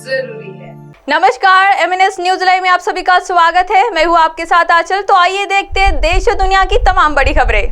जरूरी है। नमस्कार, MNS न्यूज लाइव में आप सभी का स्वागत है। मैं हूँ आपके साथ आंचल। तो आइए देखते हैं देश और दुनिया की तमाम बड़ी खबरें।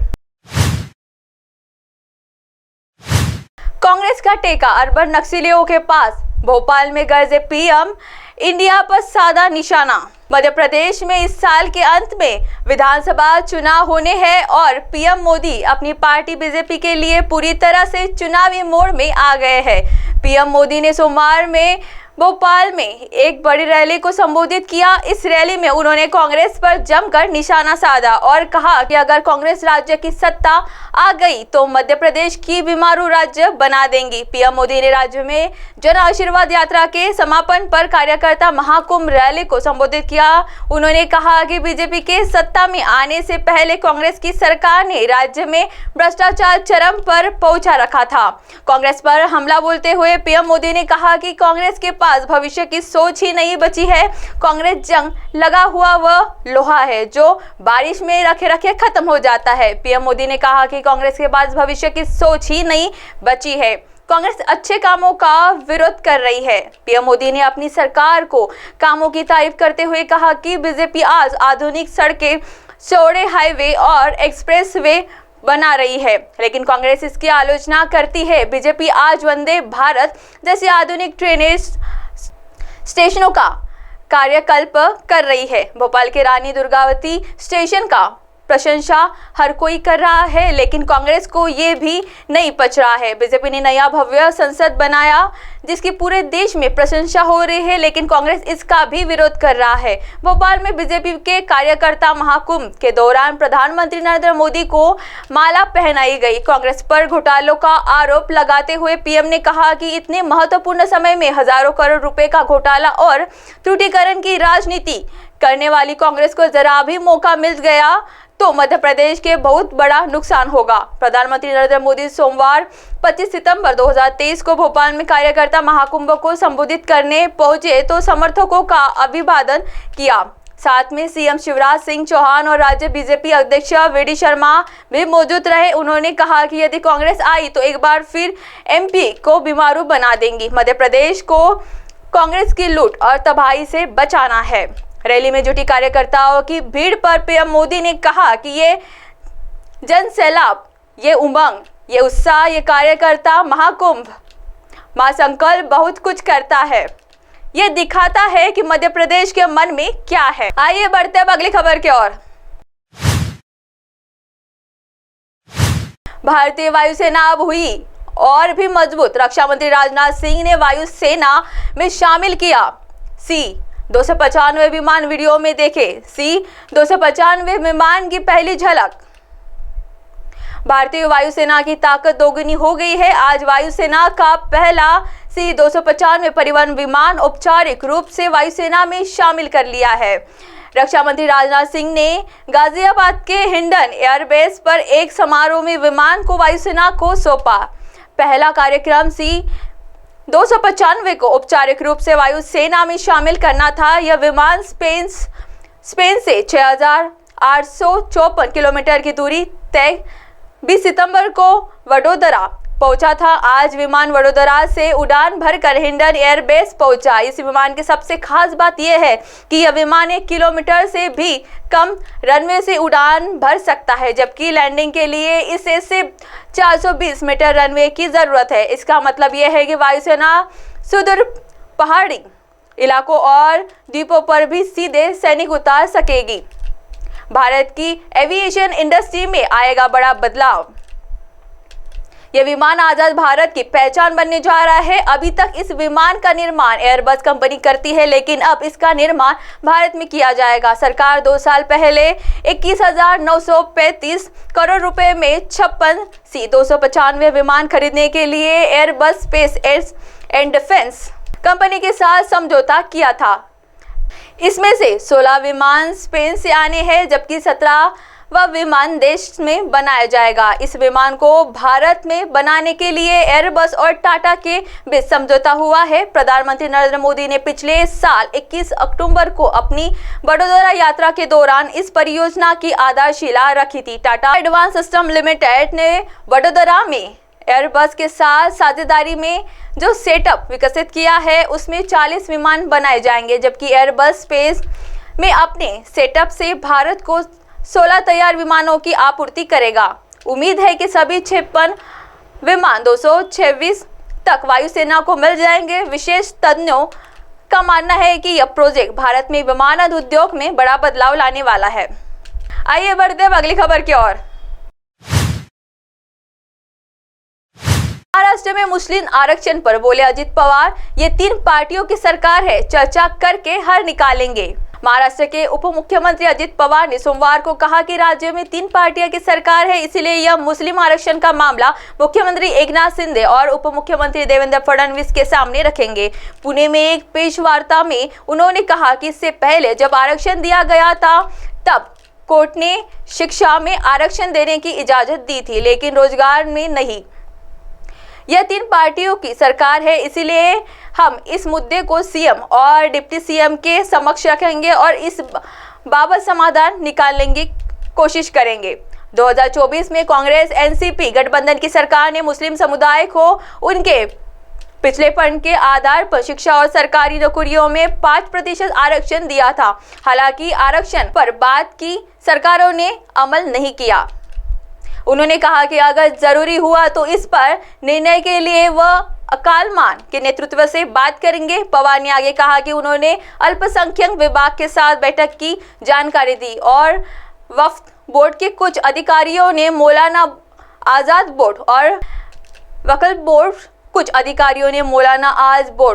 कांग्रेस का टेका अर्बन नक्सलियों के पास, भोपाल में गरजे पीएम, इंडिया पर साधा निशाना। मध्य प्रदेश में इस साल के अंत में विधानसभा चुनाव होने हैं और पीएम मोदी अपनी पार्टी बीजेपी के लिए पूरी तरह से चुनावी मोड में आ गए हैं। पीएम मोदी ने सोमवार में भोपाल में एक बड़ी रैली को संबोधित किया। इस रैली में उन्होंने कांग्रेस पर जमकर निशाना साधा और कहा कि अगर कांग्रेस राज्य की सत्ता आ गई तो मध्य प्रदेश की बीमारू राज्य बना देंगी। पीएम मोदी ने राज्य में जन आशीर्वाद यात्रा के समापन पर कार्यकर्ता महाकुंभ रैली को संबोधित किया। उन्होंने कहा कि बीजेपी के सत्ता में आने से पहले कांग्रेस की सरकार ने राज्य में भ्रष्टाचार चरम पर पहुंचा रखा था। कांग्रेस पर हमला बोलते हुए पीएम मोदी ने कहा कि कांग्रेस के भविष्य की सोच ही नहीं बची है। कांग्रेस जंग लगा हुआ वह लोहा है जो बारिश में रखे रखे खत्म हो जाता है। पीएम मोदी ने कहा कि कांग्रेस के पास भविष्य की सोच ही नहीं बची है। कांग्रेस अच्छे कामों का विरोध कर रही है। पीएम मोदी ने अपनी सरकार को कामों की तारीफ करते हुए कहा कि बीजेपी आज आधुनिक सड़कें, चौड़े हाईवे और एक्सप्रेस वे बना रही है, लेकिन कांग्रेस इसकी आलोचना करती है। बीजेपी आज वंदे भारत जैसी आधुनिक ट्रेनें, स्टेशनों का कार्यकल्प कर रही है। भोपाल के रानी दुर्गावती स्टेशन का प्रशंसा हर कोई कर रहा है, लेकिन कांग्रेस को ये भी नहीं पच रहा है। बीजेपी ने नया भव्य संसद बनाया जिसकी पूरे देश में प्रशंसा हो रही है, लेकिन कांग्रेस इसका भी विरोध कर रहा है। भोपाल में बीजेपी के कार्यकर्ता महाकुंभ के दौरान प्रधानमंत्री नरेंद्र मोदी को माला पहनाई गई। कांग्रेस पर घोटालों का आरोप लगाते हुए पीएम ने कहा कि इतने महत्वपूर्ण समय में हजारों करोड़ रुपए का घोटाला और त्रुटिकरण की राजनीति करने वाली कांग्रेस को जरा भी मौका मिल गया तो मध्य प्रदेश के बहुत बड़ा नुकसान होगा। प्रधानमंत्री नरेंद्र मोदी सोमवार 25 सितंबर 2023 को भोपाल में कार्यकर्ता महाकुंभ को संबोधित करने पहुंचे तो समर्थकों का अभिवादन किया। साथ में सीएम शिवराज सिंह चौहान और राज्य बीजेपी अध्यक्ष वीडी शर्मा भी मौजूद रहे। उन्होंने कहा कि यदि कांग्रेस आई तो एक बार फिर एमपी को बीमारू बना देंगी। मध्य प्रदेश को कांग्रेस की लूट और तबाही से बचाना है। रैली में जुटी कार्यकर्ताओं की भीड़ पर पीएम मोदी ने कहा कि ये जन सैलाब, ये उमंग, ये उत्साह, ये कार्यकर्ता महाकुंभ महासंकल्प बहुत कुछ करता है। ये दिखाता है कि मध्य प्रदेश के मन में क्या है। आइए बढ़ते अब अगली खबर की ओर। भारतीय वायुसेना अब हुई और भी मजबूत। रक्षा मंत्री राजनाथ सिंह ने वायुसेना में शामिल किया C-295 विमान। वीडियो में देखे C-295 विमान की पहली झलक। भारतीय वायुसेना की ताकत दोगुनी हो गई है। आज वायुसेना का पहला C-295 परिवहन विमान औपचारिक रूप से वायुसेना में शामिल कर लिया है। रक्षा मंत्री राजनाथ सिंह ने गाजियाबाद के हिंडन एयरबेस पर एक समारोह में विमान को वायुसेना को सौंपा। पहला कार्यक्रम C-295 को औपचारिक रूप से वायुसेना में शामिल करना था। यह विमान स्पेन से 6,854 किलोमीटर की दूरी तय 20 सितंबर को वडोदरा पहुंचा था। आज विमान वडोदरा से उड़ान भरकर हिंडन एयरबेस पहुंचा। इस विमान की सबसे खास बात यह है कि यह विमान 1 किलोमीटर से भी कम रनवे से उड़ान भर सकता है, जबकि लैंडिंग के लिए इसे सिर्फ 420 मीटर रनवे की जरूरत है। इसका मतलब यह है कि वायुसेना सुदूर पहाड़ी इलाकों और द्वीपों पर भी सीधे सैनिक उतार सकेगी। भारत की एविएशन इंडस्ट्री में आएगा बड़ा बदलाव। यह विमान आजाद भारत की पहचान बनने जा रहा है। अभी तक इस विमान का निर्माण एयरबस कंपनी करती है, लेकिन अब इसका निर्माण भारत में किया जाएगा। सरकार 2 साल पहले 21,935 करोड़ रुपए में 56 C-295 विमान खरीदने के लिए Airbus space and defence company के साथ समझौता किया था। इसमें से 16 विमान स्पेन से आने हैं, जबकि 17 वह विमान देश में बनाया जाएगा। इस विमान को भारत में बनाने के लिए एयरबस और टाटा के बीच समझौता हुआ है। प्रधानमंत्री नरेंद्र मोदी ने पिछले साल 21 अक्टूबर को अपनी वडोदरा यात्रा के दौरान इस परियोजना की आधारशिला रखी थी। टाटा एडवांस सिस्टम लिमिटेड ने वडोदरा में एयरबस के साथ साझेदारी में जो सेटअप विकसित किया है उसमें 40 विमान बनाए जाएंगे, जबकि एयरबस स्पेस में अपने सेटअप से भारत को 16 तैयार विमानों की आपूर्ति करेगा। उम्मीद है कि सभी 56 विमान 226 तक वायुसेना को मिल जाएंगे। विशेष तज्ञों का मानना है कि यह प्रोजेक्ट भारत में विमानन उद्योग में बड़ा बदलाव लाने वाला है। आइए बढ़ते हैं अगली खबर की ओर। महाराष्ट्र में मुस्लिम आरक्षण पर बोले अजित पवार, ये 3 पार्टियों की सरकार है, चर्चा करके हल निकालेंगे। महाराष्ट्र के उप मुख्यमंत्री अजित पवार ने सोमवार को कहा कि राज्य में 3 पार्टियों की सरकार है, इसलिए यह मुस्लिम आरक्षण का मामला मुख्यमंत्री एकनाथ शिंदे और उप मुख्यमंत्री देवेंद्र फडणवीस के सामने रखेंगे। पुणे में एक प्रेस वार्ता में उन्होंने कहा कि इससे पहले जब आरक्षण दिया गया था तब कोर्ट ने शिक्षा में आरक्षण देने की इजाजत दी थी, लेकिन रोजगार में नहीं। यह 3 पार्टियों की सरकार है, इसीलिए हम इस मुद्दे को सीएम और डिप्टी सीएम के समक्ष रखेंगे और इस बाबत समाधान निकालने की कोशिश करेंगे। 2024 में कांग्रेस एनसीपी गठबंधन की सरकार ने मुस्लिम समुदाय को उनके पिछलेपन के आधार पर शिक्षा और सरकारी नौकरियों में 5% आरक्षण दिया था। हालांकि आरक्षण पर बाद की सरकारों ने अमल नहीं किया। उन्होंने कहा कि अगर जरूरी हुआ तो इस पर निर्णय के लिए वह अकालमान के नेतृत्व से बात करेंगे। पवार ने आगे कहा कि उन्होंने अल्पसंख्यक विभाग के साथ बैठक की जानकारी दी और वक्फ बोर्ड के कुछ अधिकारियों ने मौलाना आजाद बोर्ड और वक्फ बोर्ड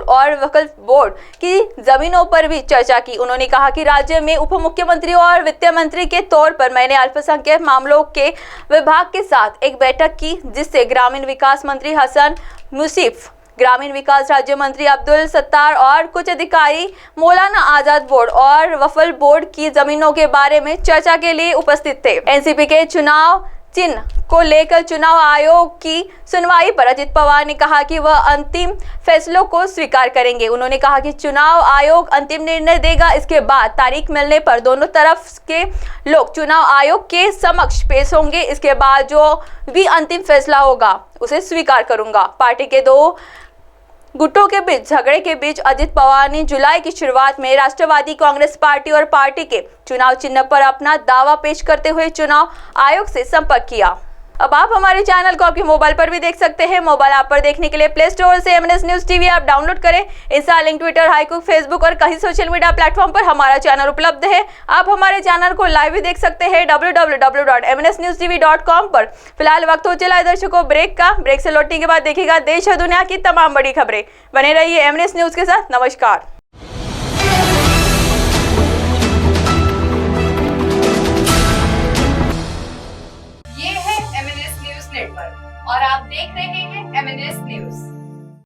और वक्फ बोर्ड की जमीनों पर भी चर्चा की। उन्होंने कहा कि राज्य में उप मुख्यमंत्री और वित्त मंत्री के तौर पर मैंने अल्पसंख्यक मामलों के विभाग के साथ एक बैठक की, जिससे ग्रामीण विकास मंत्री हसन मुशीफ, ग्रामीण विकास राज्य मंत्री अब्दुल सत्तार और कुछ अधिकारी मौलाना आजाद बोर्ड और वक्फ बोर्ड की जमीनों के बारे में चर्चा के लिए उपस्थित थे। एनसीपी के चुनाव चिन्ह को लेकर चुनाव आयोग की सुनवाई पर अजित पवार ने कहा कि वह अंतिम फैसलों को स्वीकार करेंगे। उन्होंने कहा कि चुनाव आयोग अंतिम निर्णय देगा, इसके बाद तारीख मिलने पर दोनों तरफ के लोग चुनाव आयोग के समक्ष पेश होंगे। इसके बाद जो भी अंतिम फैसला होगा उसे स्वीकार करूंगा। पार्टी के 2 गुटों के बीच झगड़े के बीच अजित पवार ने जुलाई की शुरुआत में राष्ट्रवादी कांग्रेस पार्टी और पार्टी के चुनाव चिन्ह पर अपना दावा पेश करते हुए चुनाव आयोग से संपर्क किया। अब आप हमारे चैनल को आपके मोबाइल पर भी देख सकते हैं। मोबाइल ऐप पर देखने के लिए प्ले स्टोर से MNS news TV app download करें। इंस्टा, लिंक, ट्विटर, हाइकुक, फेसबुक और कई सोशल मीडिया प्लेटफॉर्म पर हमारा चैनल उपलब्ध है। आप हमारे चैनल को लाइव भी देख सकते हैं www.mnsnewstv.com पर। फिलहाल वक्त हो चला है दर्शकों ब्रेक का। ब्रेक से लौटने के बाद देखिएगा देश और दुनिया की तमाम बड़ी खबरें। बने रहिए MNS न्यूज के साथ। नमस्कार। और आप देख रहे हैं MNS न्यूज।